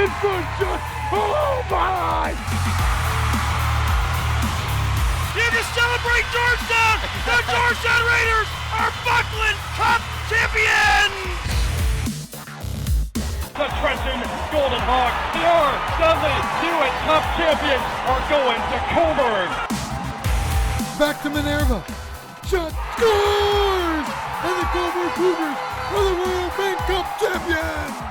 in-front shot. Oh my! Here to celebrate Georgetown! The Georgetown Raiders are Buckland Cup champions! The Trenton Golden Hawks, the R. Hewitt Cup champions, are going to Coburn. Back to Minerva. Shot scores! And the Coburn Cougars are the Royal Bank Cup champions!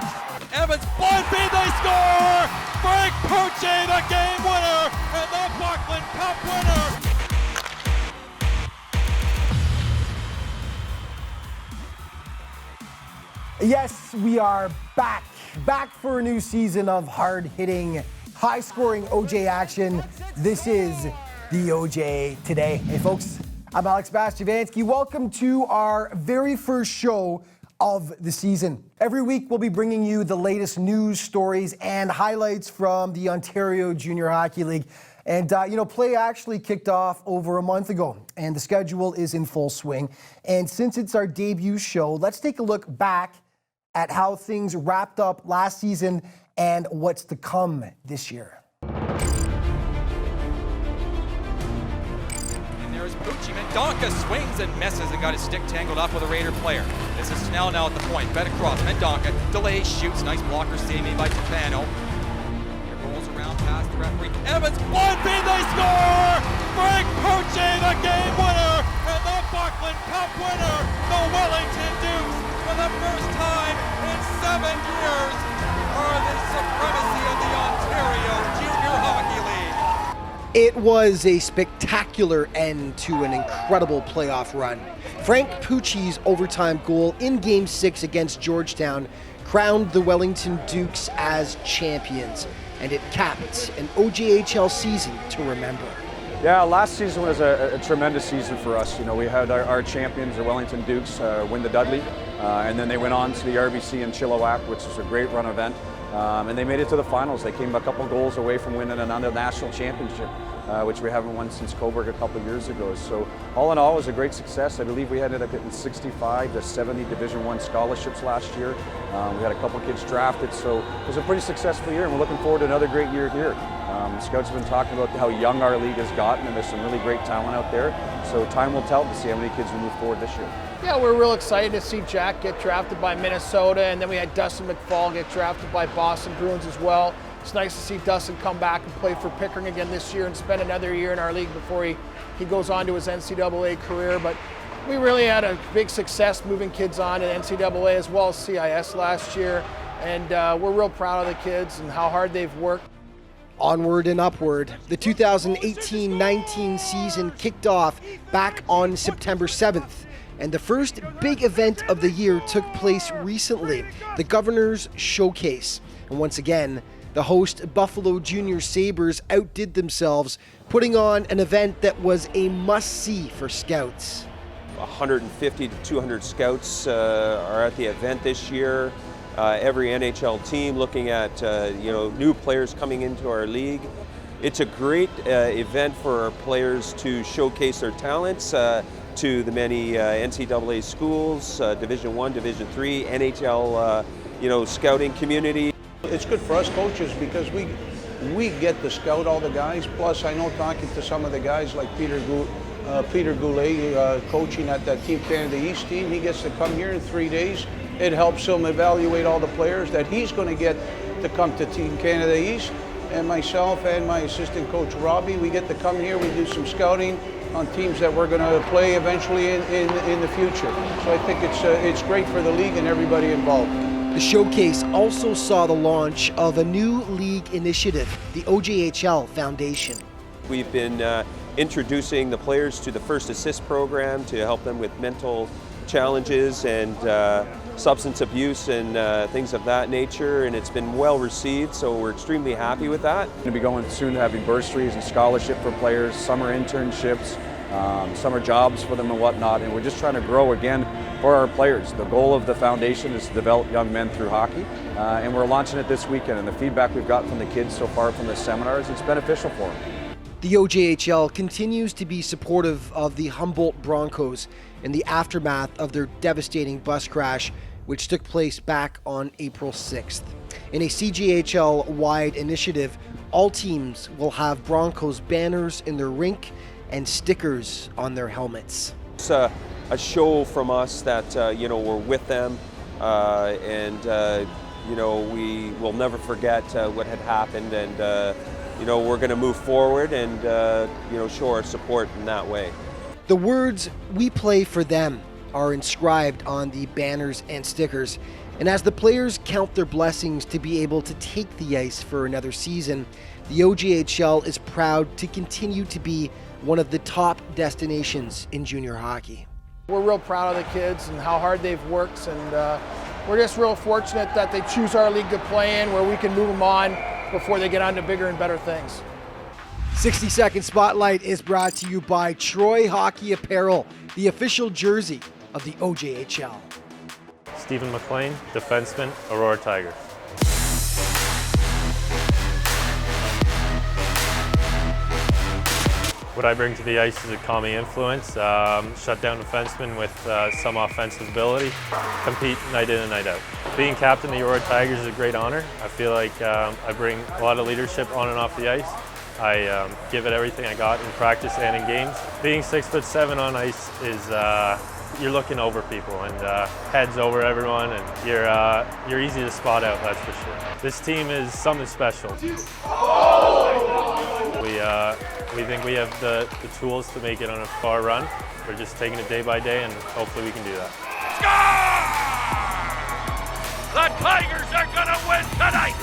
Evans, blind feed, they score! Frank Pucci, the game winner, and the Buckland Cup winner! Yes, we are back for a new season of hard-hitting, high-scoring OJ action. This is the OJ Today. Hey folks, I'm Alex Bastiavansky. Welcome to our very first show of the season. Every week we'll be bringing you the latest news, stories, and highlights from the Ontario Junior Hockey League. And, play actually kicked off over a month ago, and the schedule is in full swing. And since it's our debut show, let's take a look back at how things wrapped up last season and what's to come this year. And there's Pucci. Mendonca swings and misses and got his stick tangled up with a Raider player. This is Snell now at the point. Fed across. Mendonca delays, shoots. Nice blocker save made by Tefano. It rolls around past the referee. Evans, blind feed, they score! Frank Pucci, the game winner, and the Buckland Cup winner, the Wellington Dukes, for the first time in 7 years, are the supremacy of the Ontario Junior Hockey League. It was a spectacular end to an incredible playoff run. Frank Pucci's overtime goal in Game 6 against Georgetown crowned the Wellington Dukes as champions, and it capped an OJHL season to remember. Yeah, last season was a tremendous season for us. You know, we had our champions, the Wellington Dukes, win the Dudley, and then they went on to the RBC in Chilliwack, which was a great run event, and they made it to the finals. They came a couple goals away from winning another national championship, which we haven't won since Coburg a couple of years ago. So all in all, it was a great success. I believe we ended up getting 65 to 70 Division I scholarships last year. We had a couple kids drafted, so it was a pretty successful year, and we're looking forward to another great year here. Scouts have been talking about how young our league has gotten, and there's some really great talent out there. So time will tell to see how many kids we move forward this year. Yeah, we're real excited to see Jack get drafted by Minnesota, and then we had Dustin McFall get drafted by Boston Bruins as well. It's nice to see Dustin come back and play for Pickering again this year and spend another year in our league before he goes on to his NCAA career. But we really had a big success moving kids on to NCAA as well as CIS last year, and we're real proud of the kids and how hard they've worked. Onward and upward. The 2018-19 season kicked off back on September 7th, and the first big event of the year took place recently, the Governor's Showcase. And once again, the host Buffalo Junior Sabres outdid themselves, putting on an event that was a must-see for scouts. 150 to 200 scouts are at the event this year. Every NHL team looking at new players coming into our league. It's a great event for our players to showcase their talents to the many NCAA schools, Division I, Division III, NHL, scouting community. It's good for us coaches because we get to scout all the guys. Plus, I know talking to some of the guys like Peter Goulet, coaching at that Team Canada East team, he gets to come here in 3 days. It helps him evaluate all the players that he's going to get to come to Team Canada East. And myself and my assistant coach Robbie, we get to come here, we do some scouting on teams that we're going to play eventually in the future. So I think it's great for the league and everybody involved. The showcase also saw the launch of a new league initiative, the OJHL Foundation. We've been introducing the players to the First Assist program to help them with mental challenges and substance abuse and things of that nature, and it's been well received, so we're extremely happy with that. We're going to be going soon to having bursaries and scholarship for players, summer internships, summer jobs for them and whatnot, and we're just trying to grow again for our players. The goal of the foundation is to develop young men through hockey, and we're launching it this weekend, and the feedback we've got from the kids so far from the seminars, it's beneficial for them. The OJHL continues to be supportive of the Humboldt Broncos in the aftermath of their devastating bus crash which took place back on April 6th. In a CJHL-wide initiative, all teams will have Broncos banners in their rink and stickers on their helmets. It's a show from us that we're with them, and we will never forget what had happened, and we're going to move forward and show our support in that way. The words "We play for them" are inscribed on the banners and stickers, and as the players count their blessings to be able to take the ice for another season, the OJHL is proud to continue to be one of the top destinations in junior hockey. We're real proud of the kids and how hard they've worked, and we're just real fortunate that they choose our league to play in, where we can move them on before they get on to bigger and better things. 60-second Spotlight is brought to you by Troy Hockey Apparel, the official jersey of the OJHL. Stephen McLean, defenseman, Aurora Tigers. What I bring to the ice is a calming influence, shut down defensemen with some offensive ability, compete night in and night out. Being captain of the Aurora Tigers is a great honor. I feel like I bring a lot of leadership on and off the ice. I give it everything I got in practice and in games. Being 6'7" on ice is you're looking over people and heads over everyone, and you're easy to spot out, that's for sure. This team is something special. We think we have the tools to make it on a far run. We're just taking it day by day, and hopefully we can do that. Score! The Tigers are going to win tonight!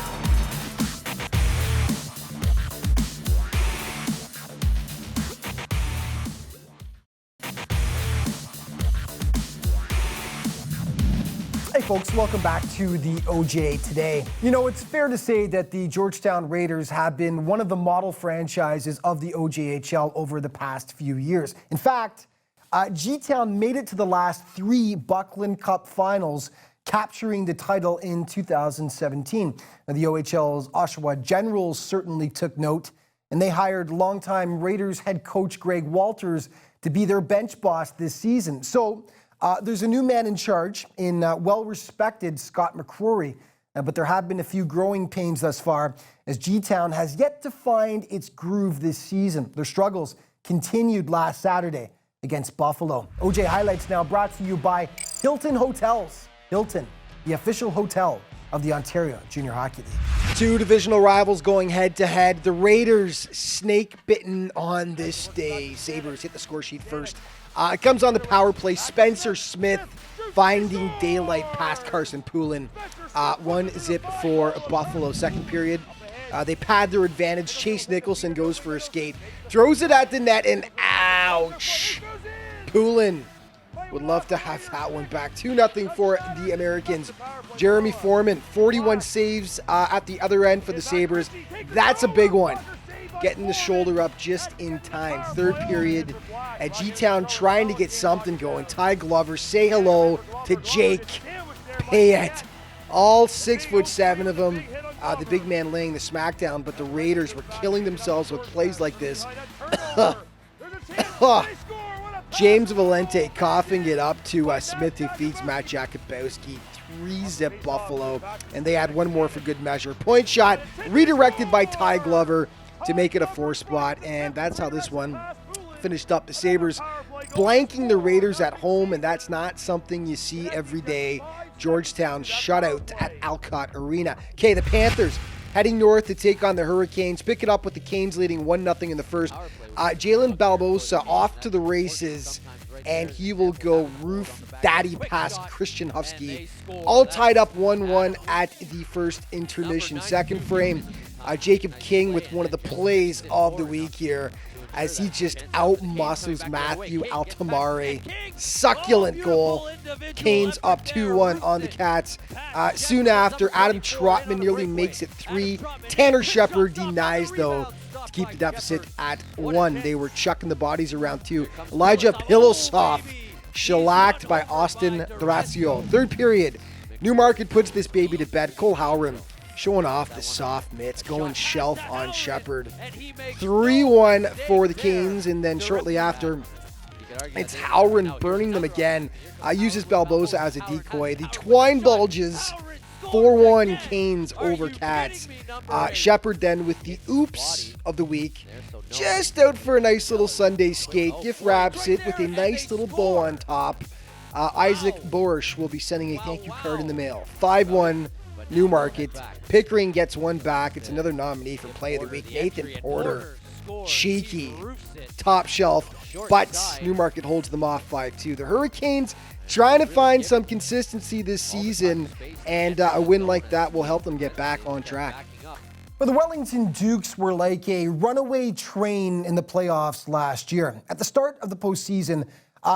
Hey folks, welcome back to the OJ Today. You know, it's fair to say that the Georgetown Raiders have been one of the model franchises of the OJHL over the past few years. In fact, G-Town made it to the last 3 Buckland Cup finals, capturing the title in 2017. Now, the OHL's Oshawa Generals certainly took note, and they hired longtime Raiders head coach Greg Walters to be their bench boss this season. So, there's a new man in charge in well-respected Scott McCrory, but there have been a few growing pains thus far as G-Town has yet to find its groove this season. Their struggles continued last Saturday against Buffalo. OJ Highlights now brought to you by Hilton Hotels. Hilton, the official hotel of the Ontario Junior Hockey League. 2 divisional rivals going head-to-head. The Raiders snake-bitten on this day. Sabres hit the score sheet first. It comes on the power play. Spencer Smith finding daylight past Carson Poulin. 1-0 for Buffalo. Second period, they pad their advantage. Chase Nicholson goes for a skate. Throws it at the net, and ouch! Poulin would love to have that one back. 2-0 for the Americans. Jeremy Foreman, 41 saves at the other end for the Sabres. That's a big one. Getting the shoulder up just in time. Third period, at G-Town trying to get something going. Ty Glover, say hello to Jake Payette. All 6'7" of them. The big man laying the smackdown, but the Raiders were killing themselves with plays like this. James Valente coughing it up to Smith, who feeds Matt Jakubowski. 3-0 Buffalo, and they had one more for good measure. Point shot redirected by Ty Glover to make it a 4 spot, and that's how this one finished up. The Sabres blanking the Raiders at home, and that's not something you see every day. Georgetown shutout at Alcott Arena. Okay, the Panthers heading north to take on the Hurricanes. Pick it up with the Canes leading 1-0 in the first. Jalen Balbosa off to the races, and he will go roof daddy past Christian Husky. All tied up 1-1 at the first intermission. Second frame, Jacob King with one of the plays of the week here as he just out-muscles Matthew Altamare. Succulent goal. Canes up 2-1 on the Cats. Soon after, Adam Trotman nearly makes it 3. Tanner Shepard denies, though, to keep the deficit at 1. They were chucking the bodies around, too. Elijah Pilosoff shellacked by Austin Thrasio. Third period, Newmarket puts this baby to bed. Cole Howram showing off the soft mitts, going shelf on Shepard. 3-1 for the Canes, and then shortly after, It's Howren burning them again. Uses Barbosa as a decoy. The Twine Bulges, 4-1 Canes over Cats. Shepard then with the oops of the week. Just out for a nice little Sunday skate. Gift wraps it with a nice little bow on top. Isaac Borish will be sending a thank you card in the mail. 5-1 Newmarket. Pickering gets one back. It's another nominee for Play of the Week. Nathan Porter. Cheeky. Top shelf. But Newmarket holds them off 5-2. The Hurricanes trying to find some consistency this season, and a win like that will help them get back on track. But the Wellington Dukes were like a runaway train in the playoffs last year. At the start of the postseason,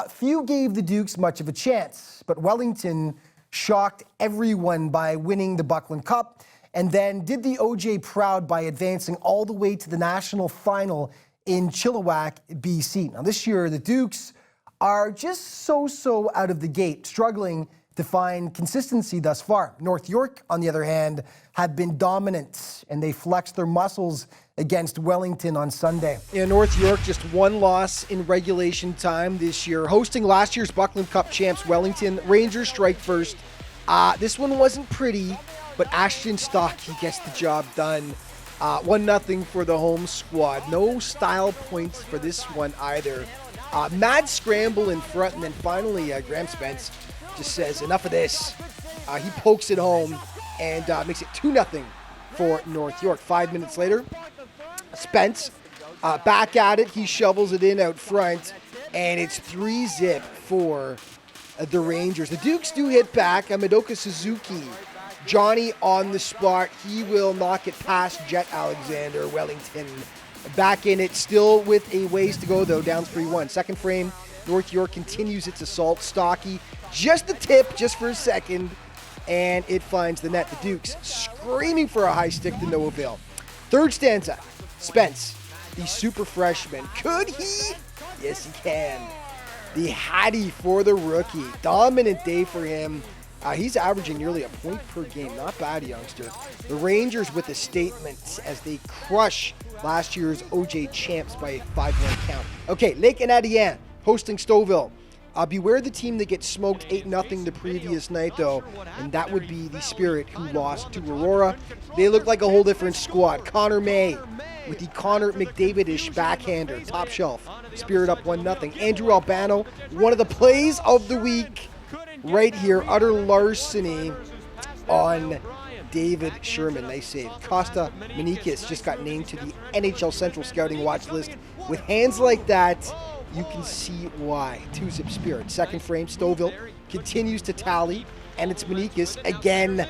few gave the Dukes much of a chance, but Wellington shocked everyone by winning the Buckland Cup and then did the OJ proud by advancing all the way to the national final in Chilliwack, BC. Now this year, the Dukes are just so out of the gate, struggling to find consistency thus far. North York, on the other hand, have been dominant, and they flexed their muscles against Wellington on Sunday. North York just one loss in regulation time this year, hosting last year's Buckland Cup champs Wellington. Rangers strike first. This one wasn't pretty, but Ashton Stocky gets the job done. 1-0 for the home squad. No style points for this one either. Mad scramble in front, and then finally Graham Spence just says, enough of this. He pokes it home and makes it 2-0 for North York. 5 minutes later, Spence back at it. He shovels it in out front, and it's 3-0 for the Rangers. The Dukes do hit back. Madoka Suzuki, Johnny on the spot. He will knock it past Jet Alexander. Wellington back in it, still with a ways to go though, down 3-1. Second frame, North York continues its assault. Stocky, just the tip, just for a second, and it finds the net. The Dukes screaming for a high stick to no avail. Third stanza, Spence, the super freshman. Could he? Yes, he can. The Hattie for the rookie. Dominant day for him. He's averaging nearly a point per game. Not bad, youngster. The Rangers with a statement as they crush last year's OJ champs by a 5-1 count. Okay, Lake Anadian hosting Stouffville. Beware the team that gets smoked 8-0 the previous night, though, and that would be the Spirit, who lost to Aurora. They look like a whole different squad. Connor May with the Connor McDavid-ish backhander, top shelf. Spirit up 1-0. Andrew Albano, one of the plays of the week right here. Utter larceny on David Sherman. Nice save. Costa Manikis just got named to the NHL Central Scouting Watch list. With hands like that, you can see why. 2-zip Spirit. Second frame, Stouffville continues to tally, and it's Manikis again,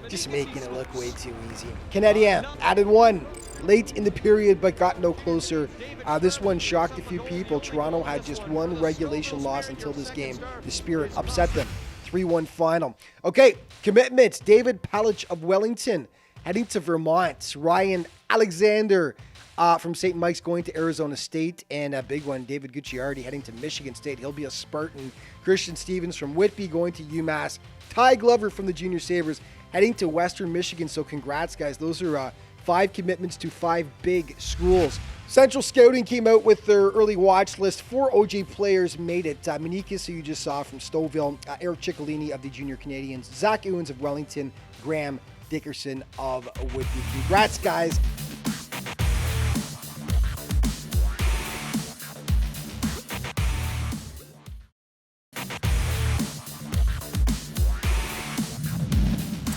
just making it look way too easy. Canadian added one late in the period, but got no closer. This one shocked a few people. Toronto had just one regulation loss until this game. The Spirit upset them. 3-1 final. Okay, commitments. David Palich of Wellington heading to Vermont. Ryan Alexander from St. Mike's going to Arizona State. And a big one, David Gucciardi heading to Michigan State. He'll be a Spartan. Christian Stevens from Whitby going to UMass. Ty Glover from the Junior Sabres heading to Western Michigan. So congrats, guys. Those are 5 commitments to 5 big schools. Central Scouting came out with their early watch list. 4 OJ players made it. Manikis, who you just saw from Stouffville, Eric Ciccolini of the Junior Canadians, Zach Owens of Wellington, Graham Dickerson of Whitby. Congrats, guys.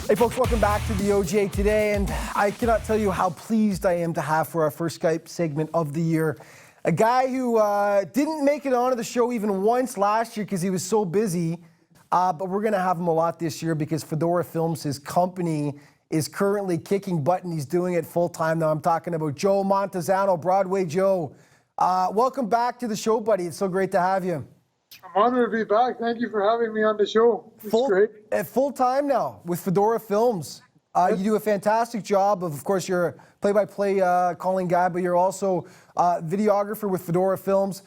Hey folks, welcome back to the OJ today, and I cannot tell you how pleased I am to have for our first Skype segment of the year a guy who didn't make it onto the show even once last year because he was so busy, but we're going to have him a lot this year because Fedora Films, his company, is currently kicking butt and he's doing it full time now. I'm talking about Joe Montezano, Broadway Joe. Welcome back to the show, buddy. It's so great to have you. I'm honored to be back. Thank you for having me on the show. It's great. At full time now with Fedora Films. You do a fantastic job of course, you're a play-by-play calling guy, but you're also videographer with Fedora Films.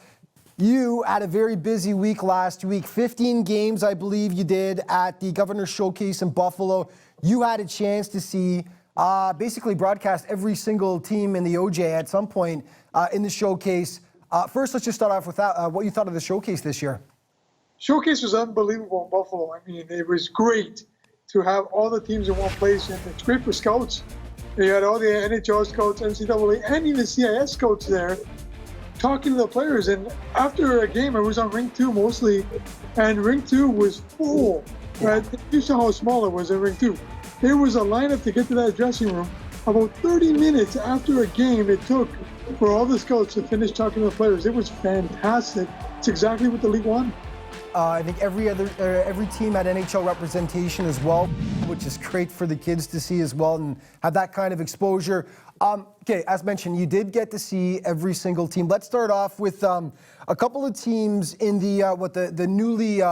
You had a very busy week last week. 15 games, I believe you did, at the Governor's Showcase in Buffalo. You had a chance to see basically broadcast every single team in the OJ at some point in the showcase. First, let's just start off with that. What you thought of the showcase this year? Showcase was unbelievable in Buffalo. I mean, it was great to have all the teams in one place, and it's great for scouts. You had all the NHL scouts, NCAA, and even CIS scouts there talking to the players. And after a game, I was on Ring 2 mostly, and Ring 2 was full. Right? You saw how small it was in Ring 2. There was a lineup to get to that dressing room. About 30 minutes after a game it took for all the scouts to finish talking to the players. It was fantastic. It's exactly what the league wanted. I think every team had NHL representation as well, which is great for the kids to see as well and have that kind of exposure. Okay, as mentioned, you did get to see every single team. Let's start off with a couple of teams in the newly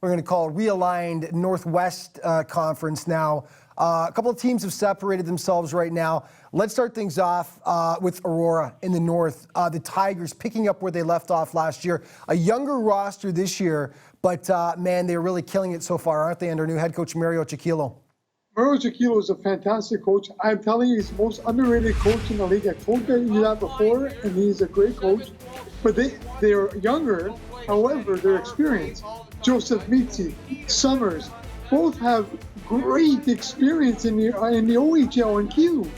we're going to call realigned Northwest Conference now. A couple of teams have separated themselves right now. Let's start things off with Aurora in the north. The Tigers picking up where they left off last year. A younger roster this year, but man, they're really killing it so far, aren't they, under new head coach Mario Cichillo? Mario Cichillo is a fantastic coach. I'm telling you, he's the most underrated coach in the league. I've told you that before, and he's a great coach. But they're younger, however, they're experienced. Joseph Mitzi, Summers, both have great experience in the OHL and Q.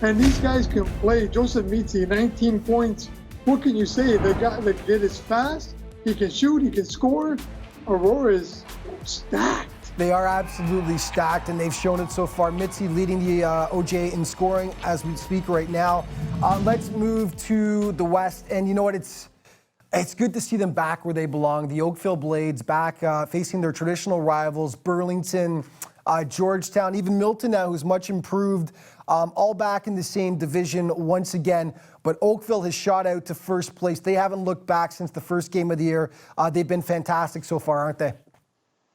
And these guys can play. Joseph Mitzi, 19 points. What can you say? The kid is fast, he can shoot, he can score. Aurora is stacked. They are absolutely stacked, and they've shown it so far. Mitzi leading the OJ in scoring as we speak right now. Let's move to the West, and you know what? It's good to see them back where they belong. The Oakville Blades back facing their traditional rivals, Burlington, Georgetown, even Milton now, who's much improved, all back in the same division once again. But Oakville has shot out to first place. They haven't looked back since the first game of the year. They've been fantastic so far, aren't they?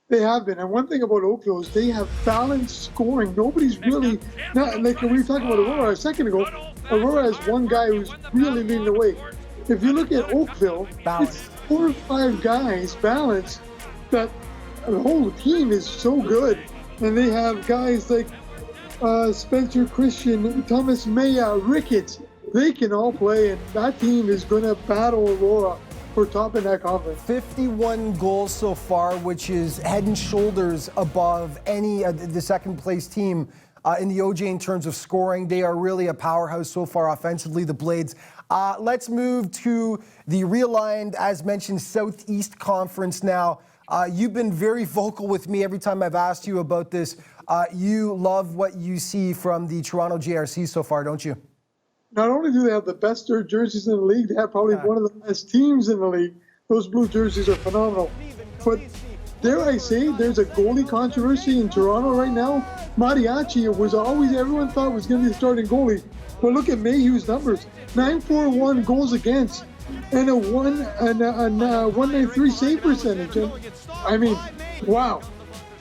They have been. And one thing about Oakville is they have balanced scoring. Nobody's really, not like we were talking about Aurora a second ago, Aurora has one guy who's really leading the way. If you look at Oakville, it's 4 or 5 guys balanced that the whole team is so good. And they have guys like Spencer Christian, Thomas Maya, Ricketts. They can all play, and that team is going to battle Aurora for top in that conference. 51 goals so far, which is head and shoulders above any the second place team in the OJ in terms of scoring. They are really a powerhouse so far offensively, the Blades. Let's move to the realigned, as mentioned, Southeast Conference now. You've been very vocal with me every time I've asked you about this. You love what you see from the Toronto JRC so far, don't you? Not only do they have the best jerseys in the league, they have probably one of the best teams in the league. Those blue jerseys are phenomenal. But dare I say, there's a goalie controversy in Toronto right now. Mariachi was always, everyone thought was going to be the starting goalie. But look at Mayhew's numbers. 941 goals against and a 193 save percentage. And, I mean, wow.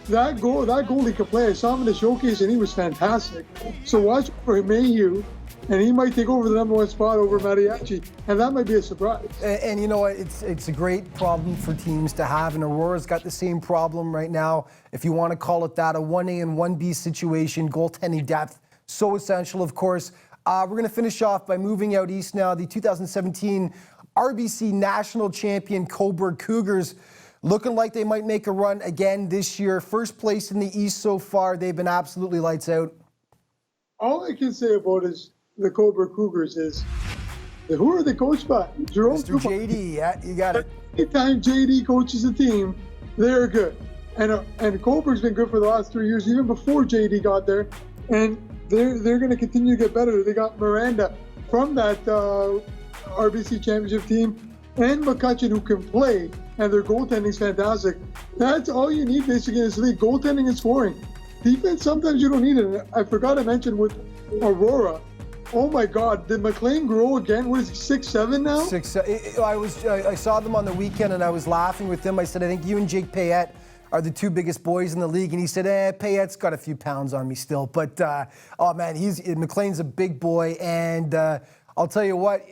That goalie could play. I saw him in the showcase and he was fantastic. So watch for Mayhew. And he might take over the number 1 spot over Mariachi, and that might be a surprise. And you know what? It's a great problem for teams to have, and Aurora's got the same problem right now, if you want to call it that, a 1A and 1B situation, goaltending depth, so essential, of course. We're going to finish off by moving out east now. The 2017 RBC National Champion Cobourg Cougars looking like they might make a run again this year. First place in the East so far. They've been absolutely lights out. All I can say about is the Cobourg Cougars is, who are they coached by? Jerome Mr. JD, yeah, you got it. Anytime JD coaches a team, they're good. And Cobourg's been good for the last 3 years, even before JD got there. And they're going to continue to get better. They got Miranda from that RBC championship team, and McCutcheon, who can play, and their goaltending's fantastic. That's all you need basically in this league, goaltending and scoring. Defense, sometimes you don't need it. I forgot to mention with Aurora, oh my God, did McLean grow again? What is he, 6'7" now? 6'7". I saw them on the weekend and I was laughing with them. I said, I think you and Jake Payette are the 2 biggest boys in the league. And he said, Payette's got a few pounds on me still. But, oh man, McLean's a big boy. And I'll tell you what,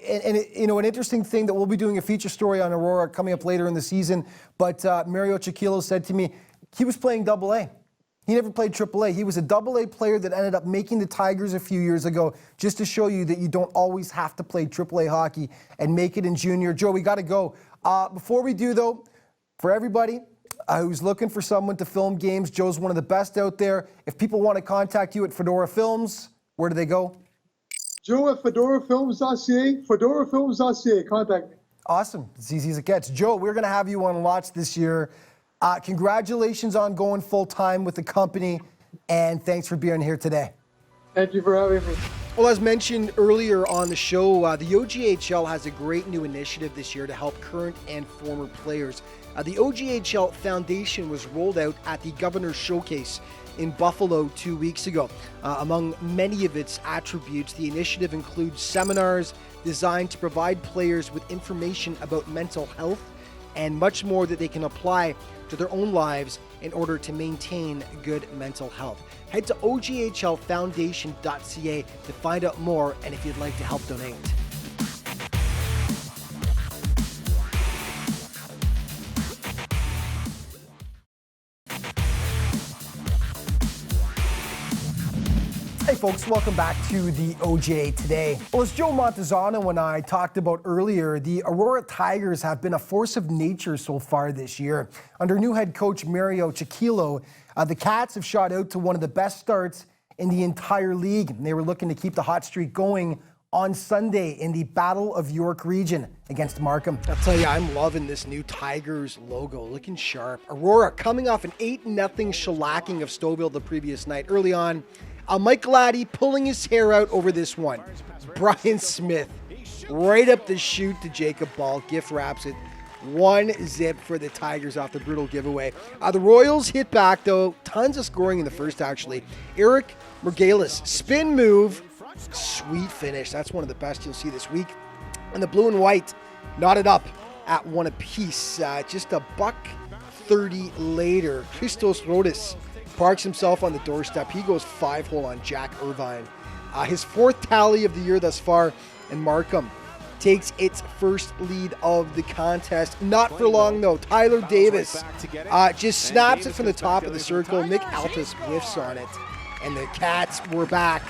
you know, an interesting thing that we'll be doing a feature story on Aurora coming up later in the season. But Mario Cichillo said to me, he was playing AA. He never played AAA. He was a AA player that ended up making the Tigers a few years ago, just to show you that you don't always have to play AAA hockey and make it in junior. Joe, we got to go. Before we do, though, for everybody who's looking for someone to film games, Joe's one of the best out there. If people want to contact you at Fedora Films, where do they go? Joe at fedorafilms.ca, fedorafilms.ca. Contact me. Awesome. It's easy as it gets. Joe, we're going to have you on lots this year. Congratulations on going full-time with the company, and thanks for being here today. Thank you for having me. Well, as mentioned earlier on the show, the OGHL has a great new initiative this year to help current and former players. The OGHL Foundation was rolled out at the Governor's Showcase in Buffalo 2 weeks ago. Among many of its attributes, the initiative includes seminars designed to provide players with information about mental health and much more that they can apply to their own lives in order to maintain good mental health. Head to oghlfoundation.ca to find out more and if you'd like to help donate. Hey folks, welcome back to the OJ Today. Well, as Joe Montezano and I talked about earlier, the Aurora Tigers have been a force of nature so far this year. Under new head coach Mario Chiquilo, the Cats have shot out to one of the best starts in the entire league. They were looking to keep the hot streak going on Sunday in the Battle of York region against Markham. I'll tell you, I'm loving this new Tigers logo, looking sharp. Aurora coming off an 8-0 shellacking of Stouffville the previous night. Early on, Mike Laddie pulling his hair out over this one. Brian Smith right up the chute to Jacob Ball. Gift wraps it. 1-0 for the Tigers off the brutal giveaway. The Royals hit back, though. Tons of scoring in the first, actually. Eric Mergalis, spin move. Sweet finish. That's one of the best you'll see this week. And the blue and white knotted up at 1 apiece. Just a $1.30 later. Christos Rodis parks himself on the doorstep. He goes 5-hole on Jack Irvine. His 4th tally of the year thus far, and Markham takes its first lead of the contest. Not for long, though. Tyler Davis just snaps it from the top of the circle. Nick Altus whiffs on it, and the Cats were back,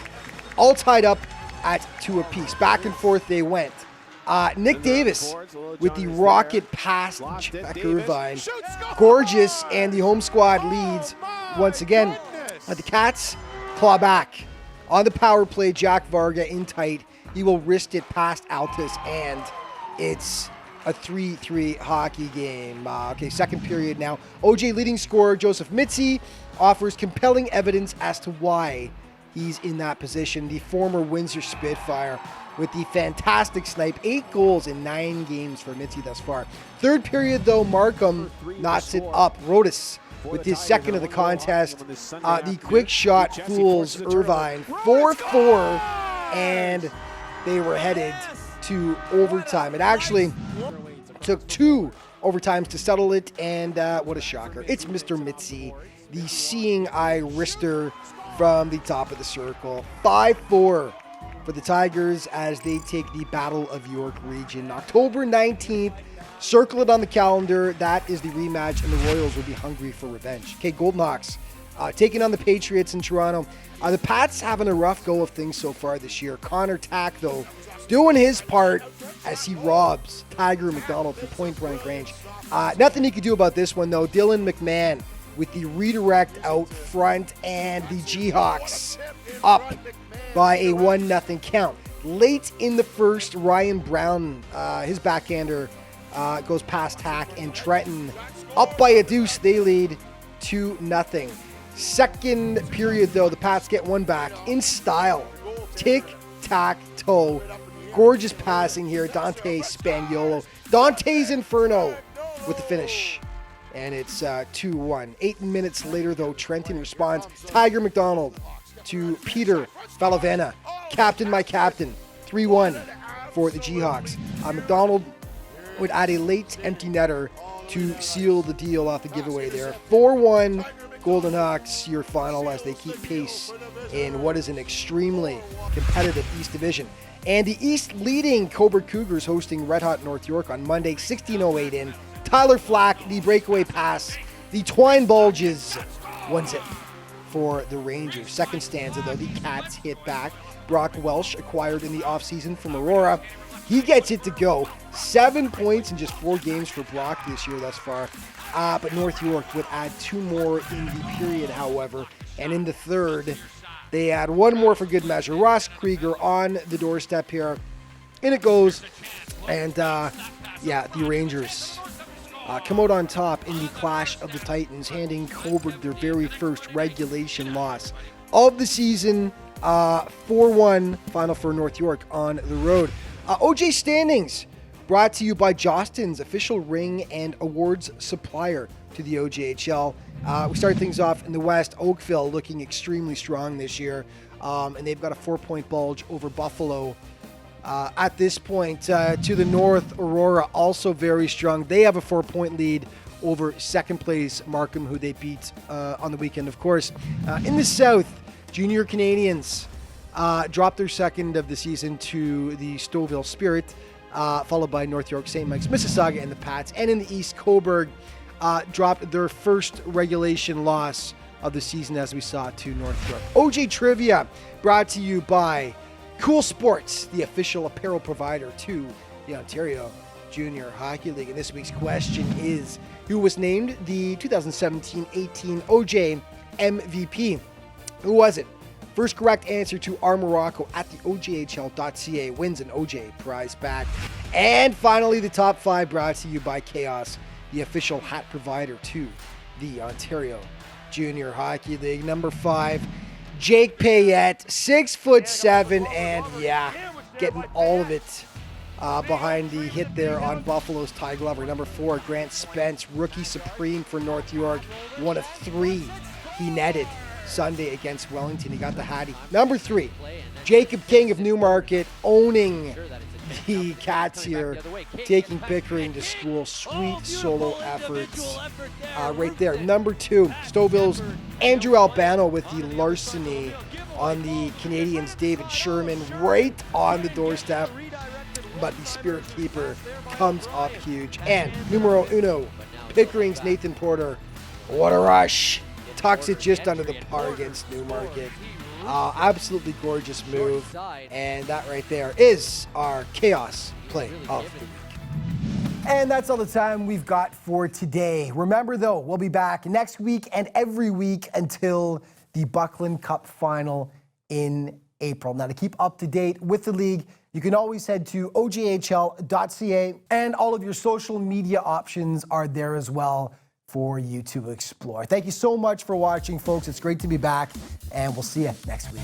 all tied up at 2 apiece. Back and forth they went. Nick Davis with the rocket pass to Jack Irvine. Gorgeous, and the home squad leads once again. The Cats claw back. On the power play, Jack Varga in tight. He will wrist it past Altus, and it's a 3-3 hockey game. Okay, second period now. OJ leading scorer Joseph Mitzi offers compelling evidence as to why he's in that position. The former Windsor Spitfire with the fantastic snipe. 8 goals in 9 games for Mitzi thus far. Third period, though, Markham knots it up. Rodis with his second of the contest. The quick shot fools Irvine. 4-4, and they were headed to overtime. It actually took 2 overtimes to settle it, and what a shocker. It's Mr. Mitzi, the seeing eye wrister from the top of the circle. 5-4 for the Tigers as they take the Battle of York region. October 19th, circle it on the calendar. That is the rematch, and the Royals will be hungry for revenge. Okay, Golden Hawks taking on the Patriots in Toronto. The Pats having a rough go of things so far this year. Connor Tack, though, doing his part as he robs Tiger McDonald from point-blank range. Nothing he could do about this one, though. Dylan McMahon with the redirect out front, and the G-Hawks up by a 1-0 count. Late in the first, Ryan Brown, his backhander, goes past Tack, and Trenton up by a deuce. They lead 2-0. Second period, though, the Pats get one back in style. Tic-tac-toe. Gorgeous passing here. Dante Spaniolo. Dante's Inferno with the finish. And it's 2-1. 8 minutes later, though, Trenton responds. Tiger McDonald to Peter Falavena. Captain, my captain. 3-1 for the G-Hawks. McDonald would add a late empty netter to seal the deal off the giveaway there. 4-1 Golden Hawks, your final, as they keep pace in what is an extremely competitive East Division. And the East leading Coburg Cougars hosting Red Hot North York on Monday, 16:08 in. Tyler Flack, the breakaway pass. The twine bulges, 1-0. for the Rangers. Second stanza, though, the Cats hit back. Brock Welsh, acquired in the offseason from Aurora. He gets it to go. 7 points in just 4 games for Brock this year thus far. But North York would add 2 more in the period, however. And in the third, they add 1 more for good measure. Ross Krieger on the doorstep here. In it goes. And, the Rangers come out on top in the Clash of the Titans, handing Coburg their very first regulation loss of the season. 4-1 final for North York on the road. OJ standings brought to you by Jostens, official ring and awards supplier to the OJHL. We start things off in the West. Oakville looking extremely strong this year, and they've got a 4-point bulge over Buffalo. At this point, to the north, Aurora also very strong. They have a 4-point lead over second place Markham, who they beat on the weekend, of course. In the South, Junior Canadians dropped their second of the season to the Stouffville Spirit, followed by North York, St. Mike's, Mississauga, and the Pats. And in the East, Coburg dropped their first regulation loss of the season, as we saw, to North York. OJ Trivia brought to you by Cool Sports, the official apparel provider to the Ontario Junior Hockey League. And this week's question is, who was named the 2017-18 OJ MVP? Who was it? First correct answer to our Morocco at the OJHL.ca wins an OJ prize bag. And finally, the top 5 brought to you by Chaos, the official hat provider to the Ontario Junior Hockey League. Number 5, Jake Payette, 6'7", and getting all of it behind the hit there on Buffalo's Ty Glover. Number 4, Grant Spence, rookie supreme for North York, 1 of 3 he netted Sunday against Wellington. He got the Hattie. Number 3, Jacob King of Newmarket, owning the Cats here, taking Pickering to school. Sweet solo efforts right there. Number 2, Stouffville's Andrew Albano with the larceny on the Canadians' David Sherman right on the doorstep. But the Spirit Keeper comes up huge. And numero uno, Pickering's Nathan Porter. What a rush. Tucks it just under the par against Newmarket. Absolutely gorgeous move. And that right there is our Chaos Play of the Week. And that's all the time we've got for today. Remember, though, we'll be back next week and every week until the Buckland Cup Final in April. Now, to keep up to date with the league, you can always head to ojhl.ca, and all of your social media options are there as well for you to explore. Thank you so much for watching, folks. It's great to be back, and we'll see you next week.